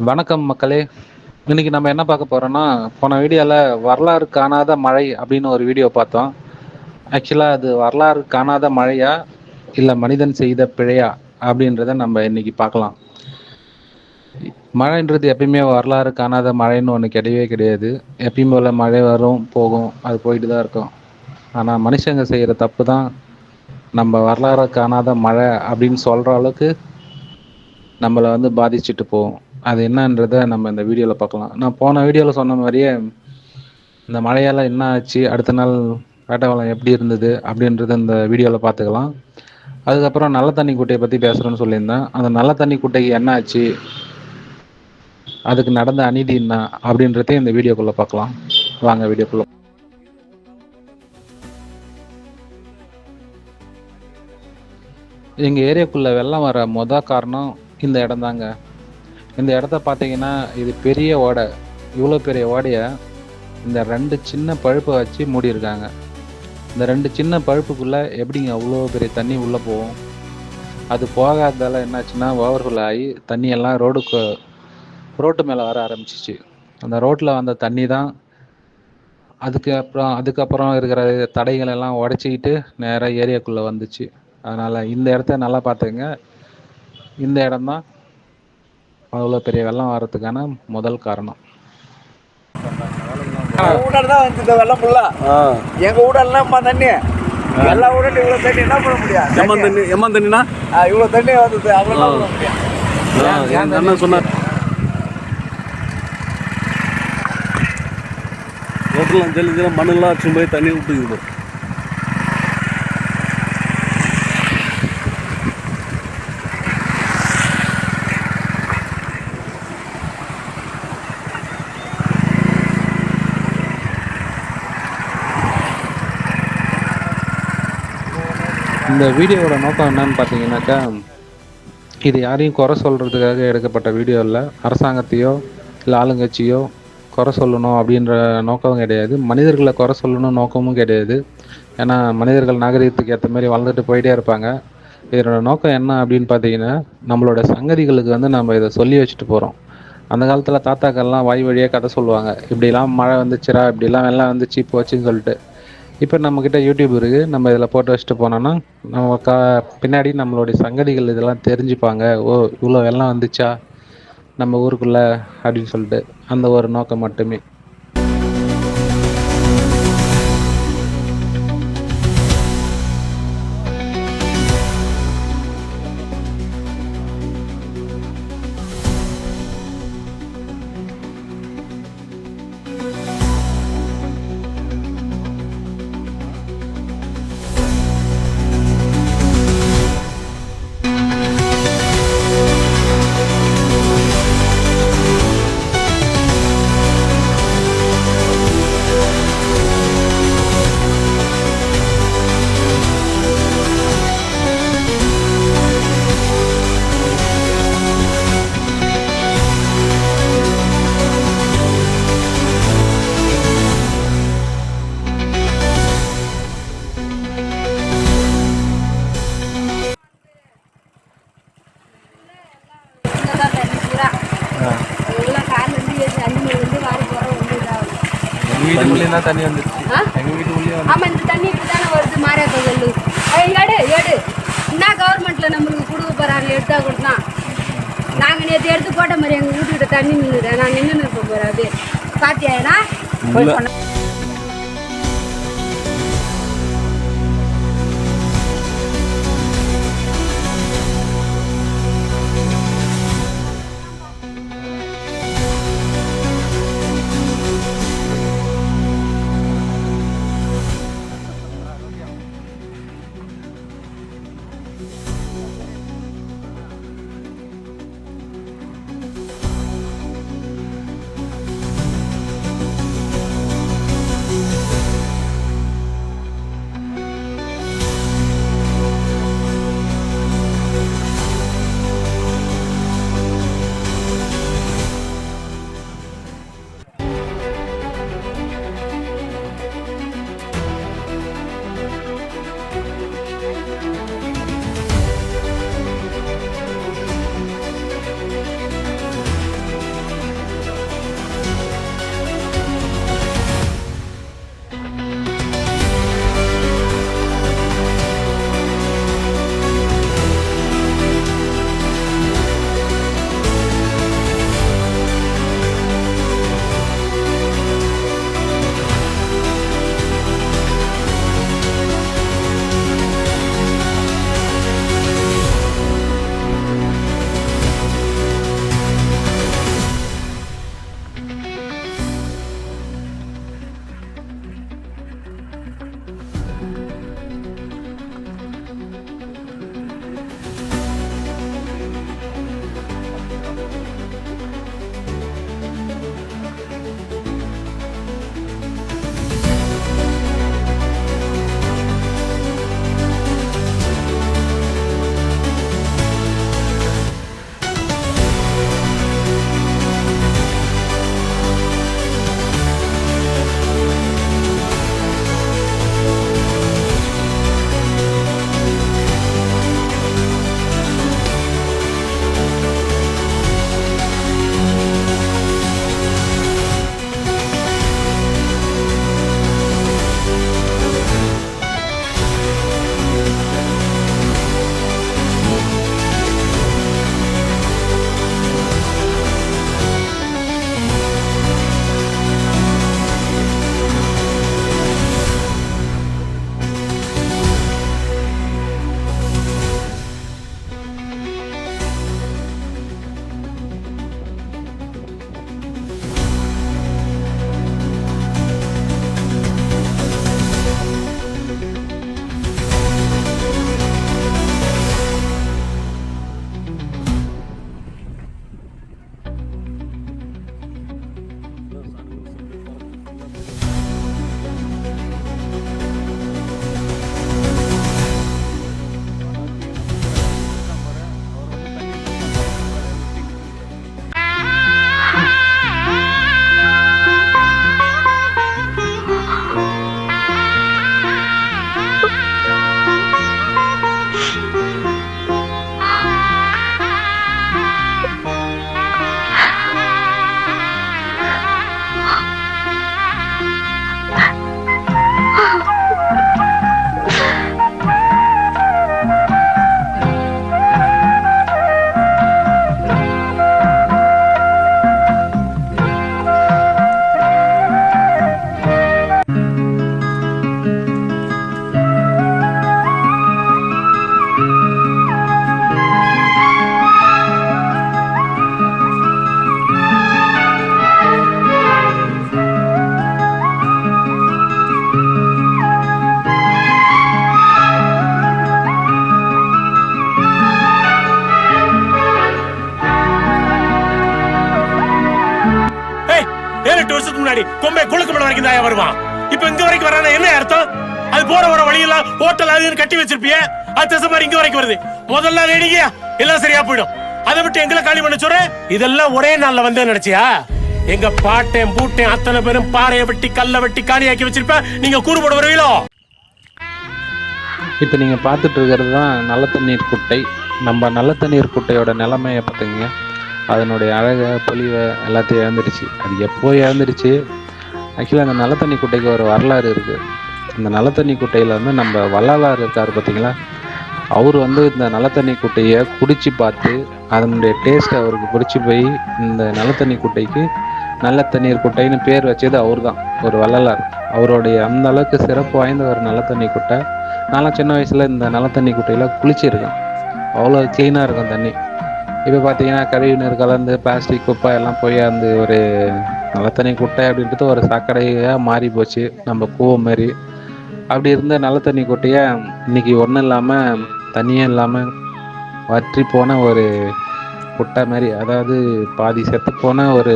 வணக்கம் மக்களே. இன்னைக்கு நம்ம என்ன பார்க்க போறோம்னா, போன வீடியோல வரலாறு காணாத மழை அப்படின்னு ஒரு வீடியோ பார்த்தோம். ஆக்சுவலா அது வரலாறு காணாத மழையா இல்ல மனிதன் செய்த பிழையா அப்படின்றத நம்ம இன்னைக்கு பார்க்கலாம். மழைன்றது எப்பயுமே வரலாறு காணாத மழைன்னு ஒன்று கிடையவே கிடையாது. எப்பயும் போல மழை வரும் போகும், அது போயிட்டு தான் இருக்கும். ஆனால் மனுஷங்க செய்கிற தப்பு தான் நம்ம வரலாறு காணாத மழை அப்படின்னு சொல்கிற அளவுக்கு நம்மளை பாதிச்சுட்டு போகும். அது என்னன்றதை நம்ம இந்த வீடியோவில் பார்க்கலாம். நான் போன வீடியோவில் சொன்ன மாதிரியே இந்த மழையால் என்ன ஆச்சு, அடுத்த நாள் வேட்டவலம் எப்படி இருந்தது அப்படின்றத இந்த வீடியோவில் பார்த்துக்கலாம். அதுக்கப்புறம் நல்ல தண்ணி குட்டையை பற்றி பேசுகிறேன்னு சொல்லியிருந்தேன். அந்த நல்ல தண்ணி குட்டைக்கு என்ன ஆச்சு, அதுக்கு நடந்த அநீதி என்ன அப்படின்றதையும் இந்த வீடியோக்குள்ளே பார்க்கலாம். வாங்க வீடியோக்குள்ளே. எங்கள் ஏரியாக்குள்ளே வெள்ளம் வர காரணம் இந்த இடம் தாங்க. இந்த இடத்த பார்த்தீங்கன்னா, இது பெரிய ஓடை. இவ்வளோ பெரிய ஓடையை இந்த 2 சின்ன பழுப்பை வச்சு மூடியிருக்காங்க. இந்த 2 சின்ன பழுப்புக்குள்ளே எப்படிங்க அவ்வளோ பெரிய தண்ணி உள்ளே போகும்? அது போகாததால் என்னாச்சுன்னா, ஓவர்ஃப்ளோ ஆகி தண்ணியெல்லாம் ரோட்டு மேலே வர ஆரம்பிச்சிச்சு. அந்த ரோட்டில் வந்த தண்ணி தான் அதுக்கப்புறம் இருக்கிற தடைகள் எல்லாம் உடச்சிக்கிட்டு நேராக ஏரியாக்குள்ளே வந்துச்சு. அதனால் இந்த இடத்த நல்லா பார்த்துங்க. இந்த இடம்தான் அவ்வளோ பெரிய வெள்ளம் வர்றதுக்கான முதல் காரணம். ஊடல் வந்து வெள்ளம் ஃபுல்லா எங்க ஊடல்லாம் தண்ணி எல்லா ஊடலும் இவ்வளவு தண்ணி என்ன பண்ண முடியாது. எம்மன் தண்ணினா இவ்வளவு தண்ணி வந்தது அவ்வளவு பண்ண முடியாது. என் அண்ணன் சொன்னார் ரோட்டெல்லாம் ஜல்லி மண்ணெல்லாம் அடிச்சு போய் தண்ணி விட்டுக்குது. இந்த வீடியோவோட நோக்கம் என்னன்னு பார்த்தீங்கன்னாக்கா, இது யாரையும் குறை சொல்கிறதுக்காக எடுக்கப்பட்ட வீடியோ இல்லை. அரசாங்கத்தையோ இல்லை ஆளுங்கட்சியோ குறை சொல்லணும் அப்படின்ற நோக்கம் கிடையாது. மனிதர்களை குறை சொல்லணும் நோக்கமும் கிடையாது. ஏன்னா மனிதர்கள் நாகரிகத்துக்கு ஏற்ற மாதிரி வளர்ந்துட்டு போயிட்டே இருப்பாங்க. இதனோட நோக்கம் என்ன அப்படின்னு பார்த்தீங்கன்னா, நம்மளோட சங்கதிகளுக்கு நம்ம இதை சொல்லி வச்சுட்டு போகிறோம். அந்த காலத்தில் தாத்தாக்கள்லாம் வாய் வழியாக கதை சொல்லுவாங்க. இப்படிலாம் மழை வந்துச்சுரா, இப்படிலாம் வெள்ளம் வந்துச்சு போச்சுன்னு சொல்லிட்டு. இப்போ நம்மக்கிட்ட யூடியூப் இருக்குது. நம்ம இதில் போட்டு வச்சுட்டு போனோன்னா நம்ம பின்னாடி நம்மளுடைய சங்கதிகள் இதெல்லாம் தெரிஞ்சுப்பாங்க. ஓ, இவ்வளோ வெள்ளம் வந்துச்சா நம்ம ஊருக்குள்ளே அப்படின்னு சொல்லிட்டு, அந்த ஒரு நோக்கம் மட்டுமே. வீட்டுக்குள்ளேயே தான் தண்ணி வந்துச்சு. எங்கள் வீட்டுக்குள்ளேயே ஆமாம், இந்த தண்ணி இப்படி தானே வருது. மாரியாத்தல் எடு என்ன கவர்மெண்ட்டில் நம்மளுக்கு கொடுக்க போகிறாங்க. எடுத்தா கொடுத்தான். நாங்கள் நேற்று எடுத்து போட்ட மாதிரி எங்கள் வீட்டுக்கிட்ட தண்ணி நின்றுது. நான் நின்று இருக்க போகிறாது. பார்த்தியானா போய் சொன்ன 8 வருஷத்துக்கு முன்னாடி கொம்பை குளுக்குமலை வரைக்கும் தான் வருவான். இப்ப இங்க வரைக்கும் வரானா என்ன அர்த்தம்? அது போற வர வழியெல்லாம் ஹோட்டல் அது கட்டி வச்சிருப்பிய, அது திசை மாதிரி இங்க வரைக்கும் வருது. முதல்ல ரெடியா எல்லாம் சரியா போயிடும். அதை விட்டு எங்களை காலி பண்ண சொல்ற? இதெல்லாம் ஒரே நாள்ல வந்து நினைச்சியா? எங்க பாட்டேன் பூட்டேன் அத்தனை பேரும் பாறையை வெட்டி கல்லை வெட்டி காலியாக்கி வச்சிருப்ப, நீங்க கூறு போட வருவீங்களோ? இப்போ நீங்கள் பார்த்துட்டு இருக்கிறது தான் நல்ல தண்ணீர் குட்டை. நம்ம நல்ல தண்ணீர் குட்டையோட நிலைமையை பார்த்துங்க. அதனுடைய அழகை பொலிவை எல்லாத்தையும் இழந்துடுச்சு. அது எப்போ இழந்துடுச்சு? ஆக்சுவலாக அந்த நல்ல தண்ணி குட்டைக்கு ஒரு வரலாறு இருக்குது. இந்த நல்ல தண்ணி குட்டையில் வந்து நம்ம வள்ளலார் இருக்கார் பார்த்தீங்களா, அவர் வந்து இந்த நல்ல தண்ணி குட்டையை குடிச்சு பார்த்து அதனுடைய டேஸ்ட் அவருக்கு பிடிச்சி போய் இந்த நல்ல தண்ணி குட்டைக்கு நல்ல தண்ணீர் குட்டைன்னு பேர் வச்சது அவர் தான், ஒரு வள்ளலார். அவருடைய அந்த அளவுக்கு சிறப்பு வாய்ந்த ஒரு நல்ல தண்ணி குட்டை. நான்லாம் சின்ன வயசில் இந்த நல்ல தண்ணி குட்டையில் குளிச்சிருக்கேன். அவ்வளோ க்ளீனாக இருக்கும் தண்ணி. இப்போ பார்த்தீங்கன்னா கழிவுநீர் கலந்து பிளாஸ்டிக் குப்பை எல்லாம் போய் அந்த ஒரு நல்ல தண்ணி குட்டை அப்படின்றது ஒரு சாக்கடையாக மாறி போச்சு, நம்ம கூவ மாதிரி. அப்படி இருந்த நல்ல தண்ணி குட்டையை இன்னைக்கு ஒன்றும் இல்லாமல் தண்ணியே இல்லாமல் வற்றி போன ஒரு குட்டை மாதிரி, அதாவது பாதி செத்து போன ஒரு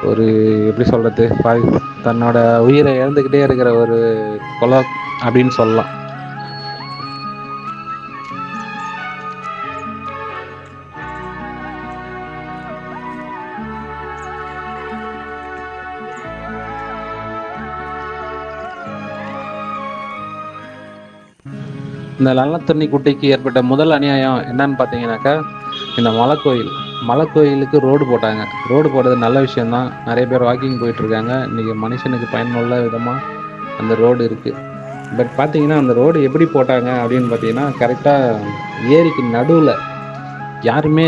ஒரு எப்படி சொல்கிறது, பாதி தன்னோட உயிரை இழந்துக்கிட்டே இருக்கிற ஒரு குளம் அப்படின்னு சொல்லலாம். இந்த நல்ல தண்ணி குட்டைக்கு ஏற்பட்ட முதல் அநியாயம் என்னன்னு பார்த்தீங்கன்னாக்கா, இந்த மலைக்கோயிலுக்கு ரோடு போட்டாங்க. ரோடு போடுறது நல்ல விஷயந்தான், நிறைய பேர் வாக்கிங் போயிட்டுருக்காங்க. இன்றைக்கி மனுஷனுக்கு பயனுள்ள விதமாக அந்த ரோடு இருக்குது. பட் பார்த்தீங்கன்னா அந்த ரோடு எப்படி போட்டாங்க அப்படின்னு பார்த்தீங்கன்னா, கரெக்டாக ஏரிக்கு நடுவில். யாருமே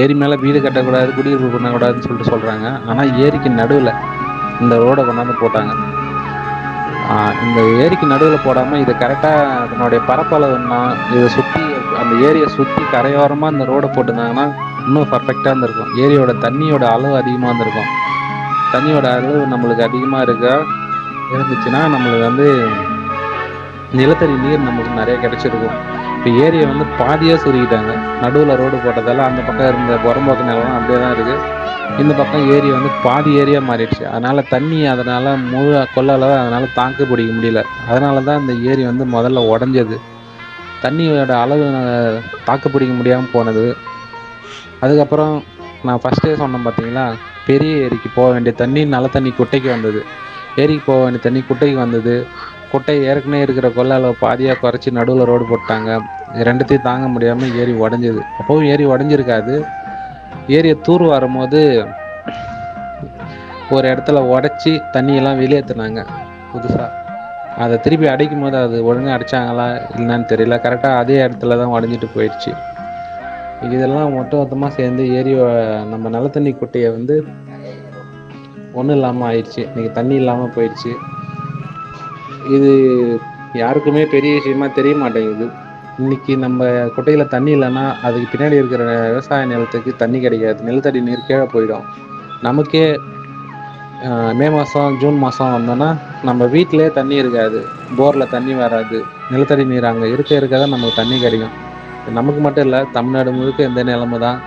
ஏரி மேலே வீடு கட்டக்கூடாது, குடியிருப்பு பண்ணக்கூடாதுன்னு சொல்லிட்டு சொல்கிறாங்க. ஆனால் ஏரிக்கு நடுவில் இந்த ரோடை கொண்டாந்து போட்டாங்க. இந்த ஏரிக்கு நடுவில் போடாமல் இதை கரெக்டாக அதனுடைய பரப்பளவுன்னா இதை சுற்றி அந்த ஏரியை சுற்றி கரையோரமாக இந்த ரோடை போட்டிருந்தாங்கன்னா இன்னும் பர்ஃபெக்டாக இருந்திருக்கும். ஏரியோட தண்ணியோட அளவு அதிகமாக இருந்திருக்கும். தண்ணியோட அளவு நம்மளுக்கு அதிகமாக இருந்துச்சுன்னா நம்மளுக்கு வந்து நிலத்தடி நீர் நம்மளுக்கு நிறைய கிடைச்சிருக்கும். இப்போ ஏரியை வந்து பாதியாக சுருக்கிட்டாங்க. நடுவில் ரோடு போட்டதால் அந்த பக்கம் இருந்த புறம்போக்கு நிலம் அப்படியே தான் இருக்குது. இந்த பக்கம் ஏரி வந்து பாதி ஏரியா மாறிடுச்சு. அதனால் தண்ணி அதனால் முழு கொள்ளளவு அதனால் தாக்கு பிடிக்க முடியல. அதனால தான் இந்த ஏரி வந்து முதல்ல உடஞ்சது. தண்ணியோட அளவு தாக்கு பிடிக்க முடியாமல் போனது. அதுக்கப்புறம் நான் ஃபஸ்ட்டே சொன்னேன் பார்த்தீங்களா, பெரிய ஏரிக்கு போக வேண்டிய தண்ணி நல்ல தண்ணி குட்டைக்கு வந்தது. ஏரிக்கு போக வேண்டிய தண்ணி குட்டைக்கு வந்தது. குட்டை ஏற்கனவே இருக்கிற கொள்ளளவு பாதியாக குறைச்சி நடுவில் ரோடு போட்டாங்க. ரெண்டுத்தையும் தாங்க முடியாமல் ஏரி உடஞ்சது. அப்போவும் ஏரி உடஞ்சிருக்காது. ஏரியை தூர் வரும்போது ஒரு இடத்துல உடச்சி தண்ணியெல்லாம் வெளியேற்றினாங்க புதுசாக. அதை திருப்பி அடைக்கும் போது அது ஒழுங்காக அடித்தாங்களா இல்லைன்னு தெரியல, கரெக்டாக அதே இடத்துல தான் உடஞ்சிட்டு போயிடுச்சு. இதெல்லாம் மொத்தமாக சேர்ந்து நம்ம நல்ல தண்ணி குட்டையை வந்து ஒன்றும் இல்லாமல் ஆயிடுச்சு. இன்றைக்கி தண்ணி இல்லாமல் போயிடுச்சு. இது யாருக்குமே பெரிய விஷயமா தெரிய மாட்டேங்குது. இன்றைக்கி நம்ம குட்டையில் தண்ணி இல்லைன்னா அதுக்கு பின்னாடி இருக்கிற விவசாய நிலத்துக்கு தண்ணி கிடைக்காது. நிலத்தடி நீர் கீழே போயிடும். நமக்கே மே மாதம் ஜூன் மாதம் வந்தோன்னா நம்ம வீட்டிலே தண்ணி இருக்காது, போரில் தண்ணி வராது. நிலத்தடி நீர் அங்கே இருக்க தான் நமக்கு தண்ணி கிடைக்கும். நமக்கு மட்டும் இல்லை, தமிழ்நாடு முழுக்க இந்த நிலைமை தான்.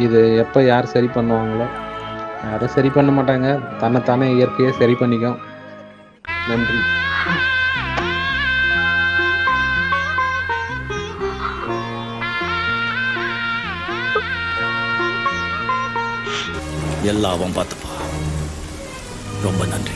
இது எப்போ யார் சரி பண்ணுவாங்களோ? யாரும் சரி பண்ண மாட்டாங்க. தன்னைத்தானே இயற்கையை சரி பண்ணிக்கும். நன்றி. எல்லாம் அவன் பார்த்துப்பா. ரொம்ப நன்றி.